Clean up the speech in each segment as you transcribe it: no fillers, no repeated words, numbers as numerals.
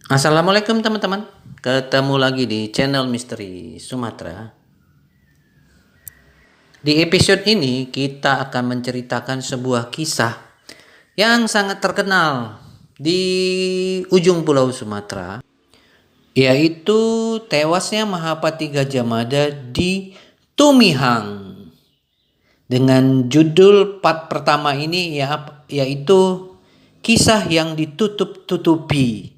Assalamualaikum teman-teman. Ketemu lagi di channel Misteri Sumatera. Di episode ini kita akan menceritakan sebuah kisah yang sangat terkenal di ujung pulau Sumatera, yaitu tewasnya Mahapati Gajah Mada di Tumihang. Dengan judul part pertama ini yaitu kisah yang ditutup-tutupi.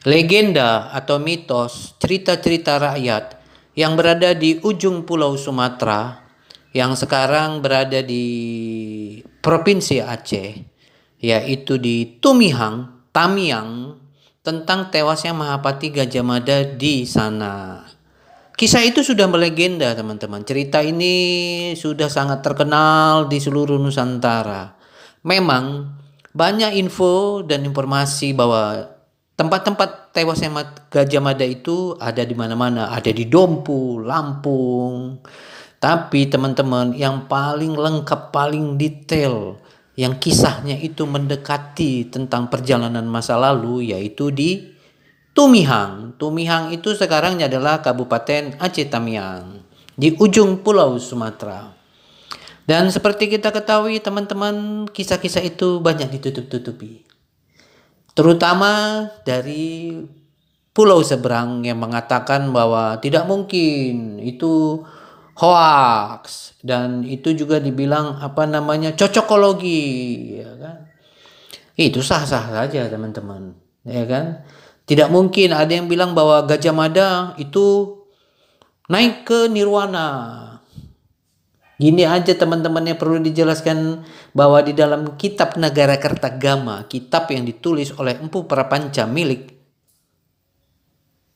Legenda atau mitos cerita-cerita rakyat yang berada di ujung pulau Sumatera yang sekarang berada di Provinsi Aceh, yaitu di Tumihang, Tamiang, tentang tewasnya Mahapati Gajah Mada di sana. Kisah itu sudah melegenda, teman-teman. Cerita ini sudah sangat terkenal di seluruh Nusantara. Memang banyak info dan informasi bahwa tempat-tempat tewasnya Gajah Mada itu ada di mana-mana, ada di Dompu, Lampung. Tapi teman-teman, yang paling lengkap, paling detail, yang kisahnya itu mendekati tentang perjalanan masa lalu, yaitu di Tumihang. Tumihang itu sekarang adalah Kabupaten Aceh Tamiang, di ujung pulau Sumatera. Dan seperti kita ketahui teman-teman, kisah-kisah itu banyak ditutup-tutupi. Terutama dari pulau seberang yang mengatakan bahwa tidak mungkin, itu hoax, dan itu juga dibilang cocokologi, ya kan? Itu sah-sah saja teman-teman, ya kan? Tidak mungkin ada yang bilang bahwa Gajah Mada itu naik ke nirwana. Gini aja teman-teman, yang perlu dijelaskan bahwa di dalam kitab Negara Kertagama, kitab yang ditulis oleh Empu Prapanca milik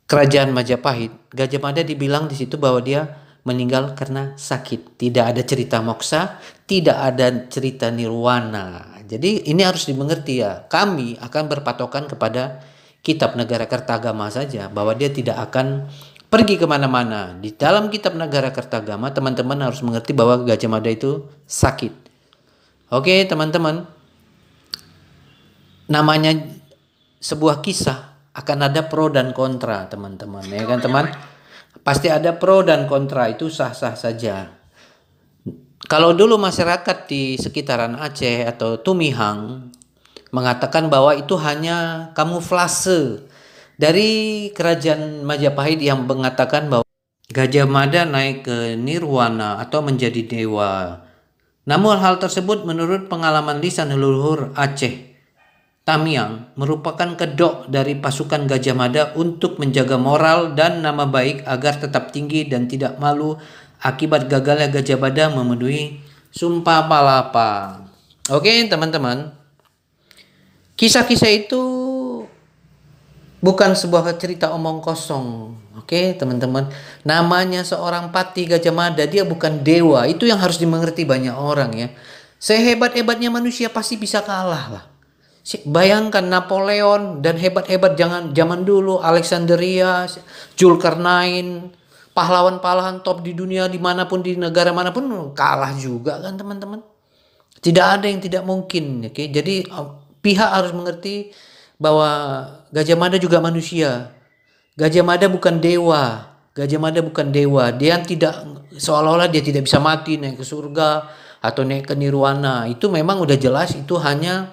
Kerajaan Majapahit, Gajah Mada dibilang di situ bahwa dia meninggal karena sakit. Tidak ada cerita moksa, tidak ada cerita nirwana. Jadi ini harus dimengerti ya. Kami akan berpatokan kepada kitab Negara Kertagama saja, bahwa dia tidak akan pergi kemana-mana. Di dalam kitab Negara Kertagama, teman-teman harus mengerti bahwa Gajah Mada itu sakit. Oke teman-teman, namanya sebuah kisah akan ada pro dan kontra teman-teman, ya kan teman? Pasti ada pro dan kontra, itu sah-sah saja. Kalau dulu masyarakat di sekitaran Aceh atau Tumihang mengatakan bahwa itu hanya kamuflase dari kerajaan Majapahit yang mengatakan bahwa Gajah Mada naik ke nirwana atau menjadi dewa. Namun hal tersebut menurut pengalaman lisan leluhur Aceh Tamiang merupakan kedok dari pasukan Gajah Mada untuk menjaga moral dan nama baik agar tetap tinggi dan tidak malu akibat gagalnya Gajah Mada memenuhi Sumpah Palapa. Oke teman-teman, kisah-kisah itu bukan sebuah cerita omong kosong. Oke teman-teman, namanya seorang Pati Gajah Mada, dia bukan dewa. Itu yang harus dimengerti banyak orang ya. Sehebat-hebatnya manusia pasti bisa kalah lah. Bayangkan Napoleon dan hebat-hebat zaman dulu, Alexandria, Zulkarnain, pahlawan-pahlawan top di dunia dimanapun, di negara manapun, kalah juga kan teman-teman. Tidak ada yang tidak mungkin. Oke? Jadi pihak harus mengerti bahwa Gajah Mada juga manusia. Gajah Mada bukan dewa. Gajah Mada bukan dewa. Dia tidak, seolah-olah dia tidak bisa mati, naik ke surga atau naik ke nirwana. Itu memang udah jelas, itu hanya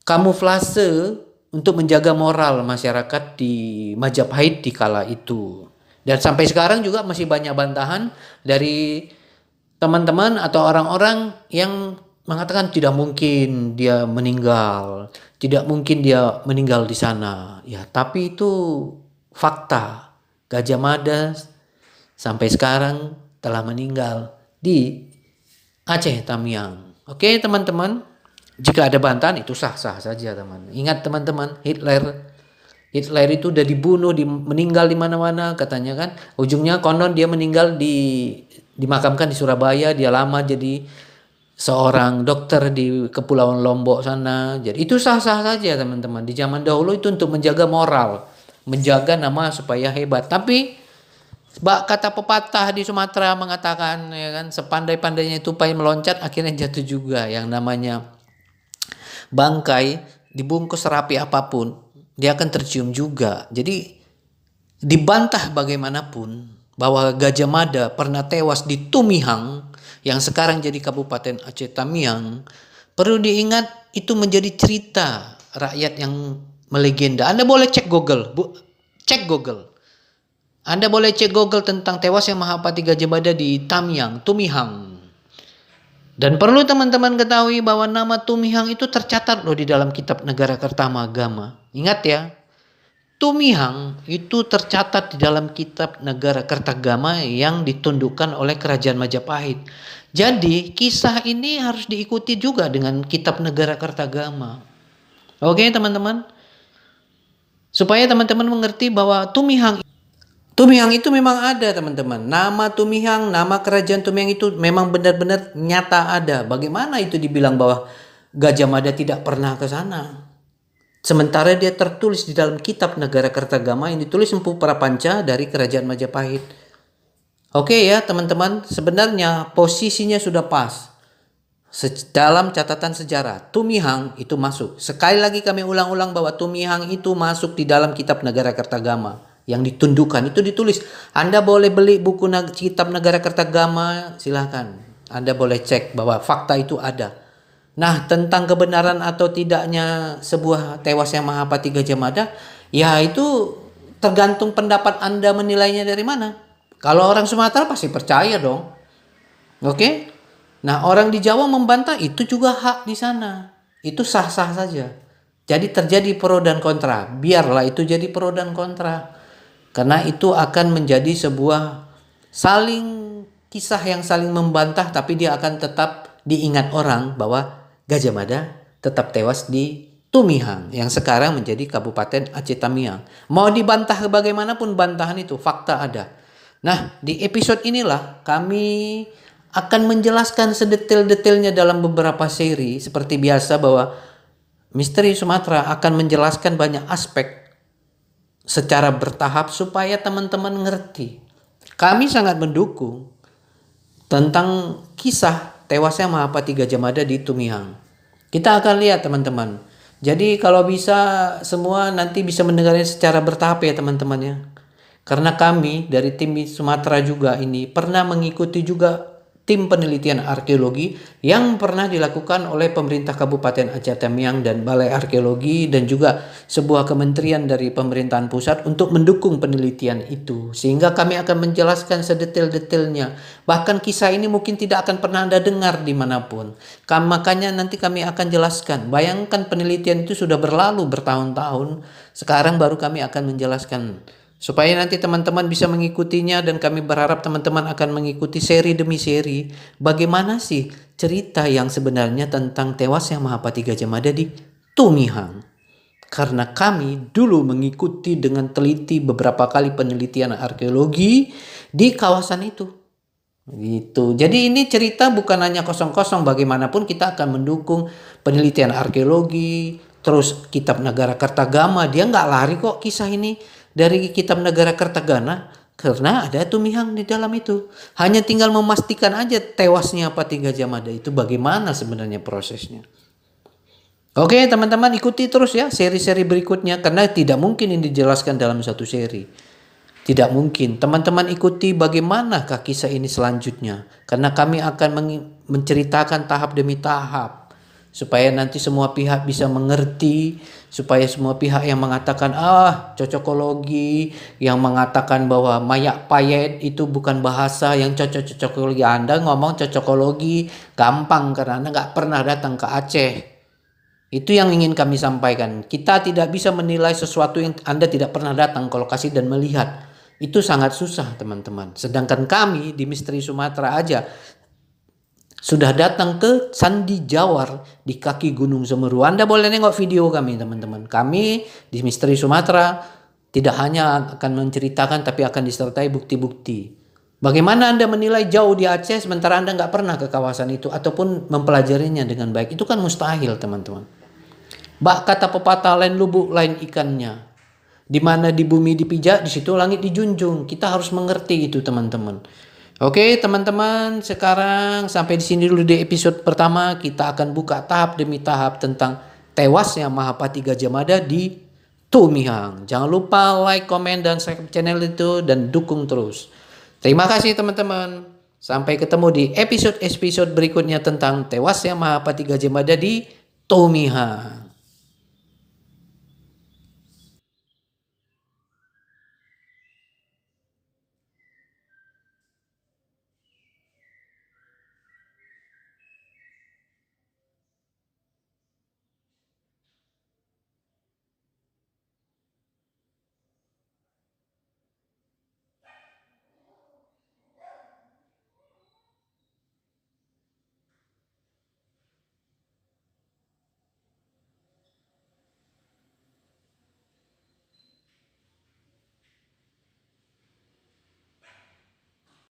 kamuflase untuk menjaga moral masyarakat di Majapahit di kala itu. Dan sampai sekarang juga masih banyak bantahan dari teman-teman atau orang-orang yang mengatakan tidak mungkin dia meninggal, tidak mungkin dia meninggal di sana. Ya, tapi itu fakta. Gajah Mada sampai sekarang telah meninggal di Aceh Tamiang. Oke teman-teman, jika ada bantahan itu sah-sah saja teman. Ingat teman-teman, Hitler itu udah dibunuh, meninggal di mana-mana katanya kan. Ujungnya konon dia meninggal dimakamkan di Surabaya. Dia lama jadi seorang dokter di Kepulauan Lombok sana. Jadi itu sah-sah saja teman-teman. Di zaman dahulu itu untuk menjaga moral, menjaga nama supaya hebat. Tapi kata pepatah di Sumatera mengatakan, ya kan, sepandai-pandainya tupai meloncat akhirnya jatuh juga. Yang namanya bangkai dibungkus rapi apapun, dia akan tercium juga. Jadi dibantah bagaimanapun bahwa Gajah Mada pernah tewas di Tumihang yang sekarang jadi Kabupaten Aceh Tamiang, perlu diingat itu menjadi cerita rakyat yang melegenda. Anda boleh cek Google, cek Google. Anda boleh cek Google tentang tewasnya Mahapati Gajah Mada di Tamiang, Tumihang. Dan perlu teman-teman ketahui bahwa nama Tumihang itu tercatat loh di dalam kitab Negara Kertamagama. Ingat ya, Tumihang itu tercatat di dalam kitab Negara Kertagama yang ditundukkan oleh Kerajaan Majapahit. Jadi kisah ini harus diikuti juga dengan kitab Negara Kertagama. Oke teman-teman? Supaya teman-teman mengerti bahwa Tumihang itu memang ada teman-teman. Nama Tumihang, nama Kerajaan Tumihang itu memang benar-benar nyata ada. Bagaimana itu dibilang bahwa Gajah Mada tidak pernah ke sana? Sementara dia tertulis di dalam kitab Negara Kertagama yang ditulis Empu Prapanca dari Kerajaan Majapahit. Oke ya teman-teman, sebenarnya posisinya sudah pas. Dalam catatan sejarah, Tumihang itu masuk. Sekali lagi kami ulang-ulang bahwa Tumihang itu masuk di dalam kitab Negara Kertagama yang ditundukkan. Itu ditulis. Anda boleh beli buku kitab Negara Kertagama, silahkan. Anda boleh cek bahwa fakta itu ada. Nah, tentang kebenaran atau tidaknya sebuah tewasnya Mahapati Gajah Mada, ya itu tergantung pendapat Anda menilainya dari mana. Kalau orang Sumatera pasti percaya dong. Oke? Nah, orang di Jawa membantah itu juga hak di sana. Itu sah-sah saja. Jadi terjadi pro dan kontra. Biarlah itu jadi pro dan kontra. Karena itu akan menjadi sebuah kisah yang saling membantah, tapi dia akan tetap diingat orang bahwa Gajah Mada tetap tewas di Tumihang yang sekarang menjadi Kabupaten Aceh Tamiang. Mau dibantah bagaimanapun bantahan itu, fakta ada. Nah, di episode inilah kami akan menjelaskan sedetail-detailnya dalam beberapa seri. Seperti biasa bahwa Misteri Sumatera akan menjelaskan banyak aspek secara bertahap supaya teman-teman ngerti. Kami sangat mendukung tentang kisah tewasnya Mahapati Gajah Mada di Tumihang. Kita akan lihat teman-teman. Jadi kalau bisa semua nanti bisa mendengarnya secara bertahap ya teman-teman ya. Karena kami dari tim Sumatera juga ini pernah mengikuti juga tim penelitian arkeologi yang pernah dilakukan oleh pemerintah Kabupaten Aceh Tamiang dan Balai Arkeologi dan juga sebuah kementerian dari pemerintahan pusat untuk mendukung penelitian itu. Sehingga kami akan menjelaskan sedetail-detailnya. Bahkan kisah ini mungkin tidak akan pernah Anda dengar dimanapun. Makanya nanti kami akan jelaskan. Bayangkan penelitian itu sudah berlalu bertahun-tahun. Sekarang baru kami akan menjelaskan. Supaya nanti teman-teman bisa mengikutinya dan kami berharap teman-teman akan mengikuti seri demi seri. Bagaimana sih cerita yang sebenarnya tentang tewasnya Mahapati Gajah Mada di Tumihang. Karena kami dulu mengikuti dengan teliti beberapa kali penelitian arkeologi di kawasan itu. Gitu. Jadi ini cerita bukan hanya kosong-kosong, bagaimanapun kita akan mendukung penelitian arkeologi. Terus kitab Negara Kertagama, dia nggak lari kok kisah ini dari kitab Negara Kertagama karena ada Tumihang di dalam itu. Hanya tinggal memastikan aja tewasnya Pati Gajah Mada itu bagaimana sebenarnya prosesnya. Oke teman-teman, ikuti terus ya seri-seri berikutnya karena tidak mungkin ini dijelaskan dalam satu seri. Tidak mungkin. Teman-teman ikuti bagaimana kisah ini selanjutnya karena kami akan menceritakan tahap demi tahap. Supaya nanti semua pihak bisa mengerti, supaya semua pihak yang mengatakan cocokologi, yang mengatakan bahwa Mayak Payet itu bukan bahasa yang cocokologi. Anda ngomong cocokologi gampang karena Anda nggak pernah datang ke Aceh. Itu yang ingin kami sampaikan. Kita tidak bisa menilai sesuatu yang Anda tidak pernah datang ke lokasi dan melihat. Itu sangat susah teman-teman. Sedangkan kami di Misteri Sumatera aja sudah datang ke Sandi Jawar di kaki Gunung Semeru. Anda boleh nengok video kami teman-teman. Kami di Misteri Sumatera tidak hanya akan menceritakan tapi akan disertai bukti-bukti. Bagaimana Anda menilai jauh di Aceh sementara Anda nggak pernah ke kawasan itu ataupun mempelajarinya dengan baik. Itu kan mustahil teman-teman. Kata pepatah lain lubuk lain ikannya. Di mana di bumi dipijak, di situ langit dijunjung. Kita harus mengerti itu teman-teman. Oke teman-teman, sekarang sampai di sini dulu di episode pertama. Kita akan buka tahap demi tahap tentang tewasnya Mahapati Gajah Mada di Tumihang. Jangan lupa like, komen, dan subscribe channel itu dan dukung terus. Terima kasih teman-teman. Sampai ketemu di episode berikutnya tentang tewasnya Mahapati Gajah Mada di Tumihang.